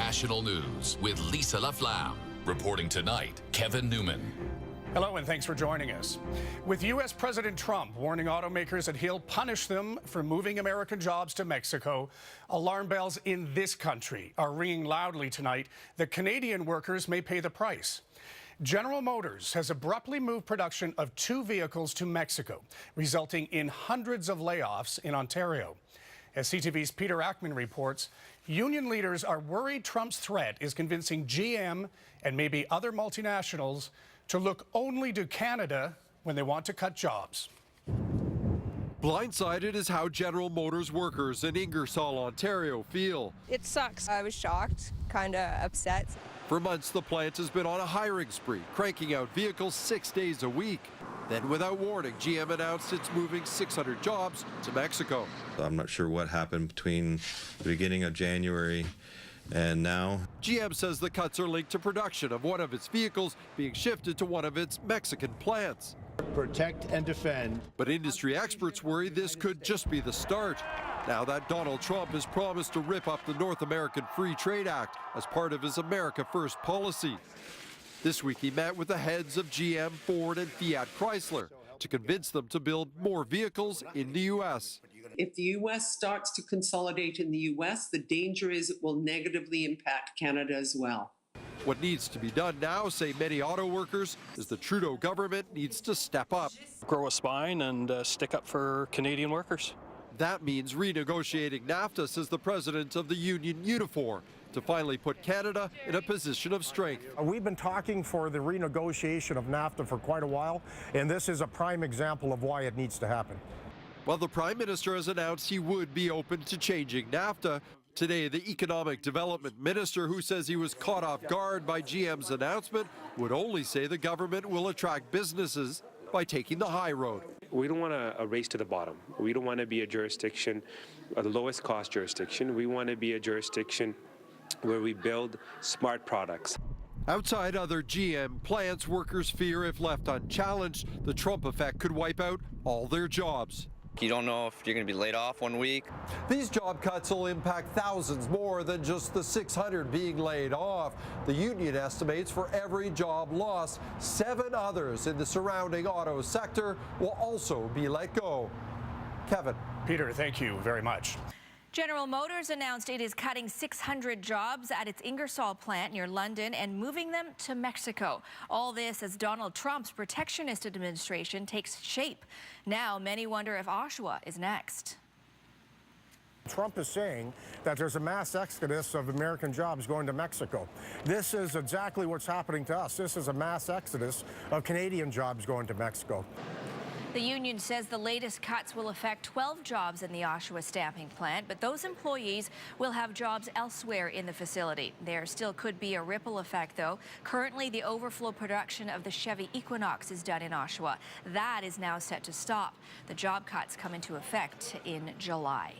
National News with Lisa Laflamme. Reporting tonight, Kevin Newman. Hello and thanks for joining us. With U.S. President Trump warning automakers that he'll punish them for moving American jobs to Mexico, alarm bells in this country are ringing loudly tonight that Canadian workers may pay the price. General Motors has abruptly moved production of 2 vehicles to Mexico, resulting in hundreds of layoffs in Ontario. As CTV's Peter Ackman reports, union leaders are worried Trump's threat is convincing GM and maybe other multinationals to look only to Canada when they want to cut jobs. Blindsided is how General Motors workers in Ingersoll, Ontario feel. It sucks. I was shocked, kind of upset. For months, the plant has been on a hiring spree, cranking out vehicles 6 days a week. Then, without warning, GM announced it's moving 600 jobs to Mexico. I'm not sure what happened between the beginning of January and now. GM says the cuts are linked to production of one of its vehicles being shifted to one of its Mexican plants. Protect and defend. But industry experts worry this could just be the start. Now that Donald Trump has promised to rip up the North American Free Trade Act as part of his America First policy. This week he met with the heads of GM, Ford, and Fiat Chrysler to convince them to build more vehicles in the U.S. If the U.S. starts to consolidate in the U.S., the danger is it will negatively impact Canada as well. What needs to be done now, say many auto workers, is the Trudeau government needs to step up. Grow a spine and stick up for Canadian workers. That means renegotiating NAFTA, says the president of the union Unifor, to finally put Canada in a position of strength. We've been talking for the renegotiation of NAFTA for quite a while, and this is a prime example of why it needs to happen. Well, the Prime Minister has announced he would be open to changing NAFTA. Today, the Economic Development Minister, who says he was caught off guard by GM's announcement, would only say the government will attract businesses by taking the high road. We don't want a race to the bottom. We don't want to be a jurisdiction, the lowest cost jurisdiction. We want to be a jurisdiction where we build smart products. Outside other GM plants, workers fear if left unchallenged, the Trump effect could wipe out all their jobs. You don't know if you're going to be laid off one week. These job cuts will impact thousands more than just the 600 being laid off. The union estimates for every job lost, 7 others in the surrounding auto sector will also be let go. Kevin. Peter, thank you very much. General Motors announced it is cutting 600 jobs at its Ingersoll plant near London and moving them to Mexico. All this as Donald Trump's protectionist administration takes shape. Now, many wonder if Oshawa is next. Trump is saying that there's a mass exodus of American jobs going to Mexico. This is exactly what's happening to us. This is a mass exodus of Canadian jobs going to Mexico. The union says the latest cuts will affect 12 jobs in the Oshawa stamping plant, but those employees will have jobs elsewhere in the facility. There still could be a ripple effect, though. Currently, the overflow production of the Chevy Equinox is done in Oshawa. That is now set to stop. The job cuts come into effect in July.